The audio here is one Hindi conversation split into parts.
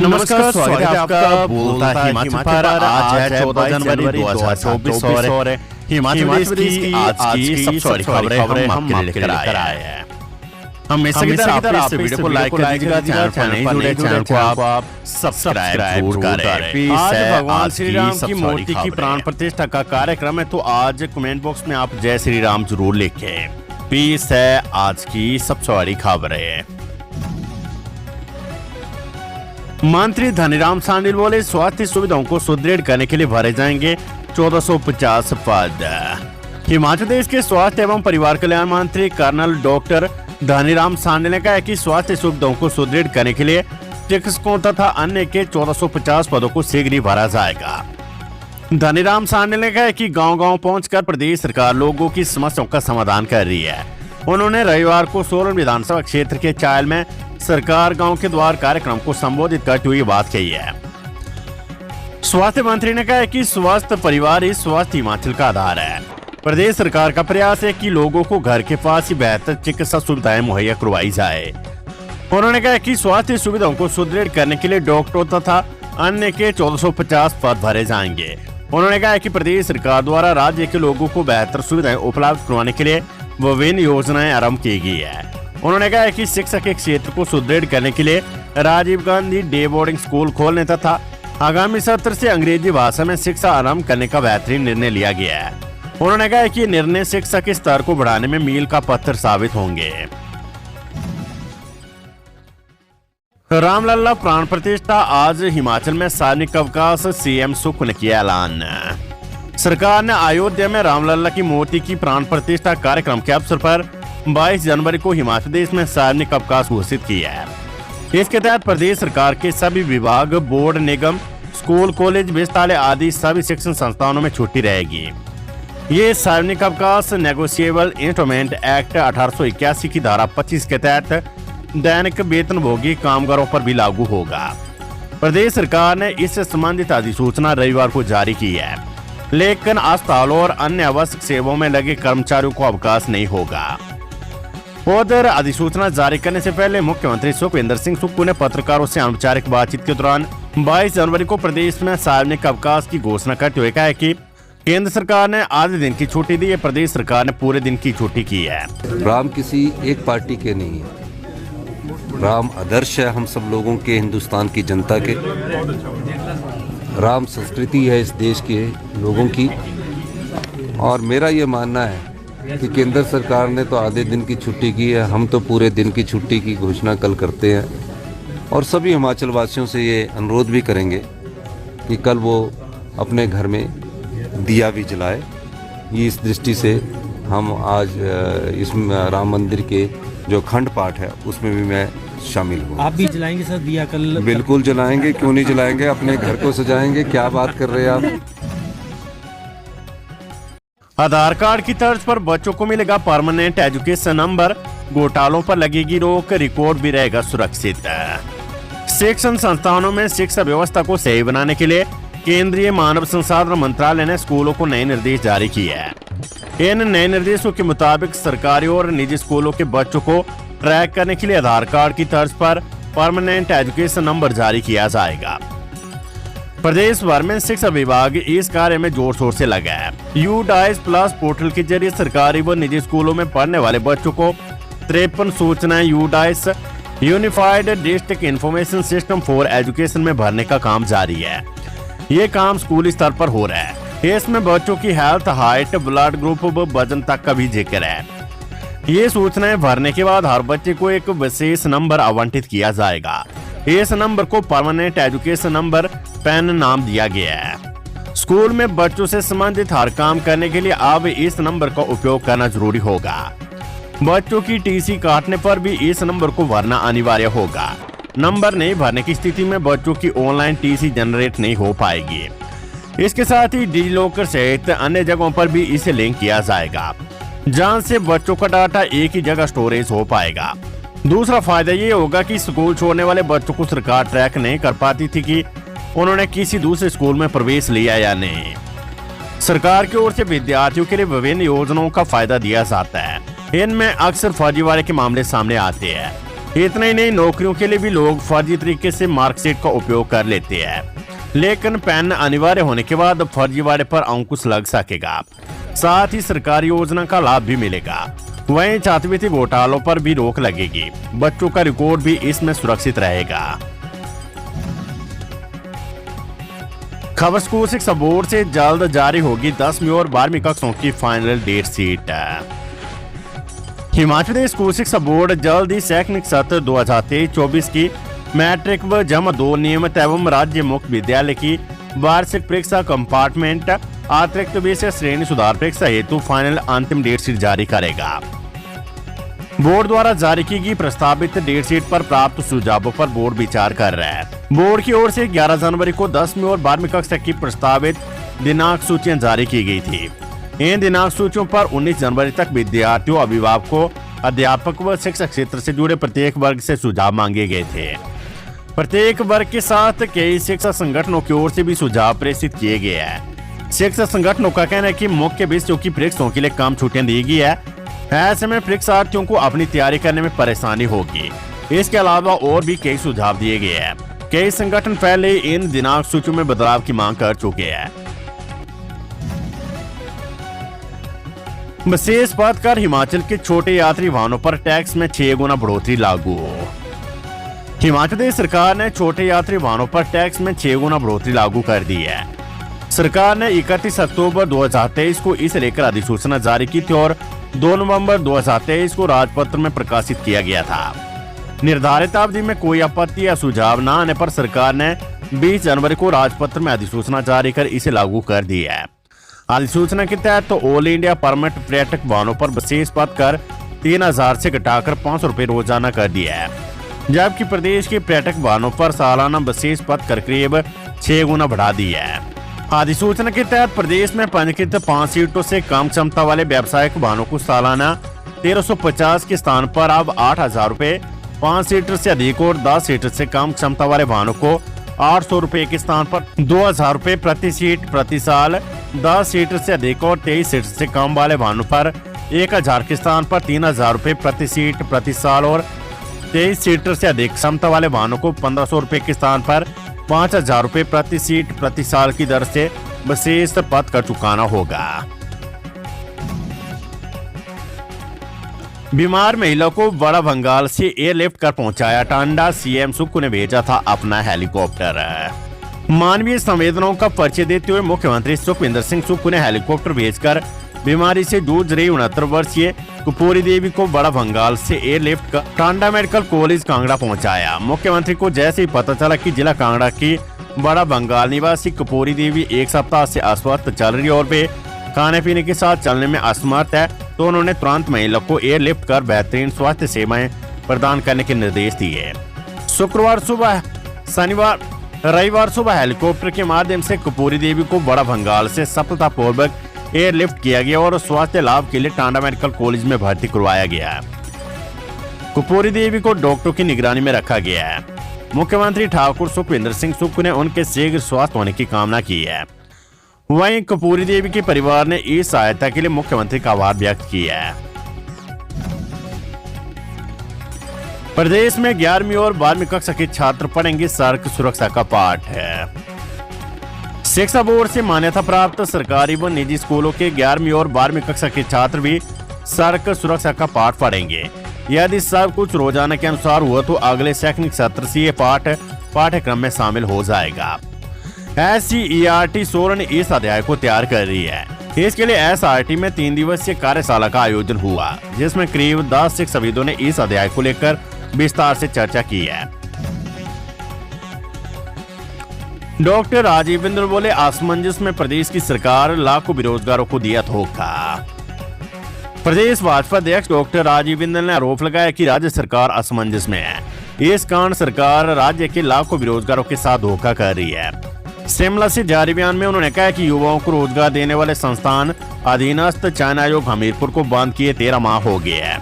नमस्कार, स्वागत है आपका बोलता है हिमाचल पर। आज है 14 जनवरी 2024 और हिमाचल प्रदेश की आज की सबसे बड़ी खबरें हम आपके लिए लेकर आए हैं। हमेशा की तरह आप इस वीडियो को लाइक कर दीजिएगा, चैनल पर नहीं जुड़े चैनल को आप सब्सक्राइब जरूर करें। आज भगवान श्री राम की मूर्ति की प्राण प्रतिष्ठा का कार्यक्रम है, तो आज कमेंट बॉक्स में आप जय श्री राम जरूर लिखें। पीस है आज की सबसे बड़ी खबरें। मंत्री धनीराम शांडिल बोले, स्वास्थ्य सुविधाओं को सुदृढ़ करने के लिए भरे जाएंगे 1450 पद। हिमाचल प्रदेश के स्वास्थ्य एवं परिवार कल्याण मंत्री कर्नल डॉक्टर धनीराम शांडिल ने कहा है कि स्वास्थ्य सुविधाओं को सुदृढ़ करने के लिए चिकित्सकों तथा अन्य के 1450 पदों को शीघ्र ही भरा जाएगा। धनीराम शांडिल ने कहा है कि गांव-गांव पहुंचकर प्रदेश सरकार लोगों की समस्याओं का समाधान कर रही है। उन्होंने रविवार को सोलन विधानसभा क्षेत्र के चायल में सरकार गांव के द्वार कार्यक्रम को संबोधित करते हुए बात कही है। स्वास्थ्य मंत्री ने कहा है कि स्वस्थ परिवार ही स्वस्थ हिमाचल का आधार है। प्रदेश सरकार का प्रयास है कि लोगों को घर के पास ही बेहतर चिकित्सा सुविधाएं मुहैया करवाई जाए। उन्होंने कहा कि स्वास्थ्य सुविधाओं को सुदृढ़ करने के लिए डॉक्टरों तथा अन्य के 1450 पद भरे जाएंगे। उन्होंने कहा कि प्रदेश सरकार द्वारा राज्य के लोगों को बेहतर सुविधाएं उपलब्ध करवाने के लिए विभिन्न योजनाएं आरम्भ की गई है। उन्होंने कहा कि शिक्षा के क्षेत्र को सुदृढ़ करने के लिए Rajiv Gandhi day boarding school खोलने तथा आगामी सत्र से अंग्रेजी भाषा में शिक्षा आरंभ करने का बेहतरीन निर्णय लिया गया है। उन्होंने कहा कि ये निर्णय शिक्षा के स्तर को बढ़ाने में मील का पत्थर साबित होंगे। रामलला प्राण प्रतिष्ठा आज हिमाचल में सार्वजनिक अवकाश, सीएम सुख ने किया ऐलान। सरकार ने अयोध्या में रामलला की मूर्ति की प्राण प्रतिष्ठा कार्यक्रम के अवसर पर 22 जनवरी को हिमाचल प्रदेश में सार्वजनिक अवकाश घोषित किया है। इसके तहत प्रदेश सरकार के सभी विभाग, बोर्ड, निगम, स्कूल, कॉलेज, विश्वविद्यालय आदि सभी शिक्षण संस्थानों में छुट्टी रहेगी। ये सार्वजनिक अवकाश नेगोशिएबल इंस्ट्रूमेंट एक्ट 1881 की धारा 25 के तहत दैनिक वेतनभोगी कामगारों पर भी लागू होगा। प्रदेश सरकार ने इससे संबंधित अधिसूचना रविवार को जारी की है, लेकिन अस्पतालों और अन्य आवश्यक सेवाओं में लगे कर्मचारियों को अवकाश नहीं होगा। उधर अधिसूचना जारी करने से पहले मुख्यमंत्री सुखविंदर सिंह सुक्खू ने पत्रकारों से अनौपचारिक बातचीत के दौरान 22 जनवरी को प्रदेश में सार्वजनिक अवकाश की घोषणा करते हुए कहा कि केंद्र सरकार ने आधे दिन की छुट्टी दी है, प्रदेश सरकार ने पूरे दिन की छुट्टी की है। राम किसी एक पार्टी के नहीं है, राम आदर्श है हम सब लोगों के, हिंदुस्तान की जनता के। राम संस्कृति है इस देश के लोगों की। और मेरा ये मानना है कि केंद्र सरकार ने तो आधे दिन की छुट्टी की है, हम तो पूरे दिन की छुट्टी की घोषणा कल करते हैं। और सभी हिमाचल वासियों से ये अनुरोध भी करेंगे कि कल वो अपने घर में दिया भी जलाए। ये इस दृष्टि से हम आज इस राम मंदिर के जो खंड पाठ है उसमें भी मैं शामिल हूँ। आप भी जलाएंगे सर दिया कल? बिल्कुल जलाएंगे, क्यों नहीं जलाएंगे, अपने घर को सजाएंगे। क्या बात कर रहे हैं आप। आधार कार्ड की तर्ज पर बच्चों को मिलेगा परमानेंट एजुकेशन नंबर, घोटालों पर लगेगी रोक, रिकॉर्ड भी रहेगा सुरक्षित। शिक्षण संस्थानों में शिक्षा व्यवस्था को सही बनाने के लिए केंद्रीय मानव संसाधन मंत्रालय ने स्कूलों को नए निर्देश जारी किए हैं। इन नए निर्देशों के मुताबिक सरकारी और निजी स्कूलों के बच्चों को ट्रैक करने के लिए आधार कार्ड की तर्ज पर परमानेंट एजुकेशन नंबर जारी किया जाएगा। प्रदेश भर में शिक्षा विभाग इस कार्य में जोर शोर से लगा है। यूडाइस प्लस पोर्टल के जरिए सरकारी व निजी स्कूलों में पढ़ने वाले बच्चों को 53 सूचनाएं UDISE unified district information system for education में भरने का काम जारी है। ये काम स्कूल स्तर पर हो रहा है। इसमें बच्चों की हेल्थ, हाइट, ब्लड ग्रुप व वजन तक का भी जिक्र है। ये सूचनाएं भरने के बाद हर बच्चे को एक विशेष नंबर आवंटित किया जाएगा। इस नंबर को परमानेंट एजुकेशन नंबर पैन नाम दिया गया है। स्कूल में बच्चों से संबंधित हर काम करने के लिए अब इस नंबर का उपयोग करना जरूरी होगा। बच्चों की टीसी काटने पर भी इस नंबर को भरना अनिवार्य होगा। नंबर नहीं भरने की स्थिति में बच्चों की ऑनलाइन टीसी जनरेट नहीं हो पाएगी। इसके साथ ही डिजिलॉकर सहित अन्य जगहों पर भी इसे लिंक किया जाएगा, जहां से बच्चों का डाटा एक ही जगह स्टोरेज हो पाएगा। दूसरा फायदा ये होगा कि स्कूल छोड़ने वाले बच्चों को सरकार ट्रैक नहीं कर पाती थी कि उन्होंने किसी दूसरे स्कूल में प्रवेश लिया या नहीं। सरकार की ओर से विद्यार्थियों के लिए विभिन्न योजनाओं का फायदा दिया जाता है। इनमें अक्सर फर्जीवाड़े के मामले सामने आते हैं। इतना ही नहीं, नौकरियों के लिए भी लोग फर्जी तरीके से मार्कशीट का उपयोग कर लेते हैं, लेकिन पेन अनिवार्य होने के बाद फर्जीवाड़े पर अंकुश लग सकेगा। साथ ही सरकारी योजना का लाभ भी मिलेगा। वहीं छात्रवृत्ति घोटालों पर भी रोक लगेगी। बच्चों का रिकॉर्ड भी इसमें सुरक्षित रहेगा। खबर स्कूल शिक्षा बोर्ड से जल्द जारी होगी 10वीं और 12वीं कक्षाओं की final date sheet. Himachal Pradesh school शिक्षा बोर्ड जल्द ही शैक्षणिक सत्र 2023-24 की मैट्रिक व जमा 2 नियमित एवं राज्य मुक्त विद्यालय की वार्षिक परीक्षा कंपार्टमेंट अतिरिक्त विषय श्रेणी सुधार परीक्षा हेतु फाइनल अंतिम डेट शीट जारी करेगा। बोर्ड द्वारा जारी की गई प्रस्तावित डेट शीट पर प्राप्त सुझावों पर बोर्ड विचार कर रहा है। बोर्ड की ओर से 11 जनवरी को 10वीं और 12वीं कक्षा की प्रस्तावित दिनांक सूचियां जारी की गई थी। इन दिनांक सूचियों पर 19 जनवरी तक विद्यार्थियों, अभिभावकों, अध्यापक व शिक्षक क्षेत्र से जुड़े प्रत्येक वर्ग से सुझाव मांगे गए थे। प्रत्येक वर्ग के साथ कई शिक्षा संगठनों की ओर से भी सुझाव प्रेषित किए गए हैं। शिक्षा संगठनों का कहना है कि मुख्य विषयों की परीक्षाओं के लिए कम छुट्टियां दी गई है। ऐसे में परीक्षार्थियों को अपनी तैयारी करने में परेशानी होगी। इसके अलावा और भी कई सुझाव दिए गए हैं। कई संगठन पहले इन दिनांक सूचियों में बदलाव की मांग कर चुके हैं। विशेष बात कर हिमाचल के छोटे यात्री वाहनों पर टैक्स में 6 गुना बढ़ोतरी लागू। हिमाचल प्रदेश सरकार ने छोटे यात्री वाहनों पर टैक्स में 6 गुना बढ़ोतरी लागू कर दी है। सरकार ने 31 अक्टूबर 2023 को इसे लेकर अधिसूचना जारी की थी और 2 नवंबर 2023 को राजपत्र में प्रकाशित किया गया था। निर्धारित अवधि में कोई आपत्ति या सुझाव न आने पर सरकार ने 20 जनवरी को राजपत्र में अधिसूचना जारी कर इसे लागू कर दी है। अधिसूचना के तहत तो ऑल इंडिया परमिट पर्यटक वाहनों पर विशेष पद कर 3000 से घटाकर 500 रुपए रोजाना कर दिया है, जबकि प्रदेश के पर्यटक वाहनों पर सालाना विशेष पद कर करीब 6 गुना बढ़ा दिया है। अधिसूचना के तहत प्रदेश में पंजीकृत 5 सीटों से कम क्षमता वाले व्यावसायिक वाहनों को सालाना 1350 के स्थान पर अब 8000 रुपए, 5 सीटर से अधिक और 10 सीटर से कम क्षमता वाले वाहनों को 800 रुपए के स्थान पर 2000 रुपए प्रति सीट प्रति साल, 10 सीटर से अधिक और 23 सीटर से कम वाले वाहनों पर 1000 के स्थान पर 3000 रुपए प्रति सीट प्रति साल और 23 सीटर से अधिक क्षमता वाले वाहनों को 1500 रुपए के स्थान पर 5000 रुपए प्रति सीट प्रति साल की दर से विशेष पद कर चुकाना होगा। बीमार महिला को बड़ा भंगाल से एयरलिफ्ट कर पहुंचाया टांडा। सीएम सुक्खू ने भेजा था अपना हेलीकॉप्टर। मानवीय संवेदनाओं का परिचय देते हुए मुख्यमंत्री सुखविंदर सिंह सुक्खू ने हेलीकॉप्टर भेजकर बीमारी से जूझ रही 69 वर्षीय कपूरी देवी को बड़ा भंगाल से एयरलिफ्ट कर टांडा मेडिकल कॉलेज कांगड़ा पहुंचाया। मुख्यमंत्री को जैसे ही पता चला कि जिला कांगड़ा की बड़ा भंगाल निवासी कपूरी देवी 1 सप्ताह से अस्वस्थ चल रही और वे खाने पीने के साथ चलने में असमर्थ है, तो उन्होंने तुरंत महिला को एयरलिफ्ट कर बेहतरीन स्वास्थ्य सेवाएं प्रदान करने के निर्देश दिए। शुक्रवार सुबह, शनिवार, रविवार सुबह हेलीकॉप्टर के माध्यम से कपूरी देवी को बड़ा भंगाल से सफलतापूर्वक एयरलिफ्ट किया गया और स्वास्थ्य लाभ के लिए टांडा मेडिकल कॉलेज में भर्ती करवाया गया। कपूरी देवी को डॉक्टरों की निगरानी में रखा गया है। मुख्यमंत्री ठाकुर सुखविंदर सिंह सुक्खू ने उनके शीघ्र स्वास्थ्य होने की कामना की है। वहीं कपूरी देवी के परिवार ने इस सहायता के लिए मुख्यमंत्री का आभार व्यक्त किया है। प्रदेश में 11वीं और 12वीं कक्षा के छात्र पढ़ेंगे सड़क सुरक्षा का पाठ है। शिक्षा बोर्ड से मान्यता प्राप्त सरकारी व निजी स्कूलों के 11वीं और 12वीं कक्षा के छात्र भी सड़क सुरक्षा का पाठ पढ़ेंगे। यदि सब कुछ रोजाना के अनुसार हुआ तो अगले शैक्षणिक सत्र से ये पाठ पाठ्यक्रम में शामिल हो जाएगा। SCERT सोलन इस अध्याय को तैयार कर रही है। इसके लिए SRT में 3 दिवसीय कार्यशाला का आयोजन हुआ, जिसमें करीब 10 शिक्षाविदों ने इस अध्याय को लेकर विस्तार से चर्चा की है। डॉक्टर राजीव बिंदल बोले, असमंजस में प्रदेश की सरकार लाखों बेरोजगारों को दिया धोखा। प्रदेश भाजपा अध्यक्ष डॉक्टर राजीव बिंदल ने आरोप लगाया कि राज्य सरकार असमंजस में है। इस कारण सरकार राज्य के लाखों बेरोजगारों के साथ धोखा कर रही है। शिमला से जारी बयान में उन्होंने कहा कि युवाओं को रोजगार देने वाले संस्थान अधीनस्थ चयन आयोग हमीरपुर को बंद किए 13 माह हो गए हैं,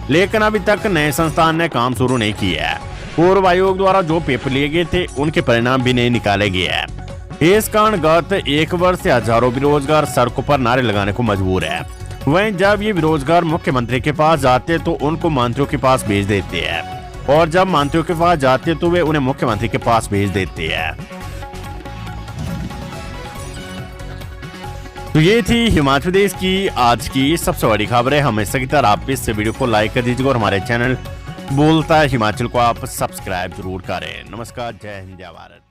लेकिन अभी तक नए संस्थान ने काम शुरू नहीं किया है। पूर्व आयोग द्वारा जो पेपर लिए गए थे उनके परिणाम भी नहीं निकाले गए हैं। इस कारण गत 1 वर्ष से हजारों बेरोजगार सड़कों पर नारे लगाने को मजबूर है। वहीं जब ये बेरोजगार मुख्यमंत्री के पास जाते तो उनको मंत्रियों के पास भेज देते हैं। और जब मंत्रियों के पास जाते तो वे उन्हें मुख्यमंत्री के पास भेज देते हैं। तो ये थी हिमाचल प्रदेश की आज की सबसे बड़ी खबरें। हमेशा की तरह आप इस वीडियो को लाइक कर दीजिएगा और हमारे चैनल बोलता है हिमाचल को आप सब्सक्राइब जरूर करें। नमस्कार, जय हिंद, जय भारत।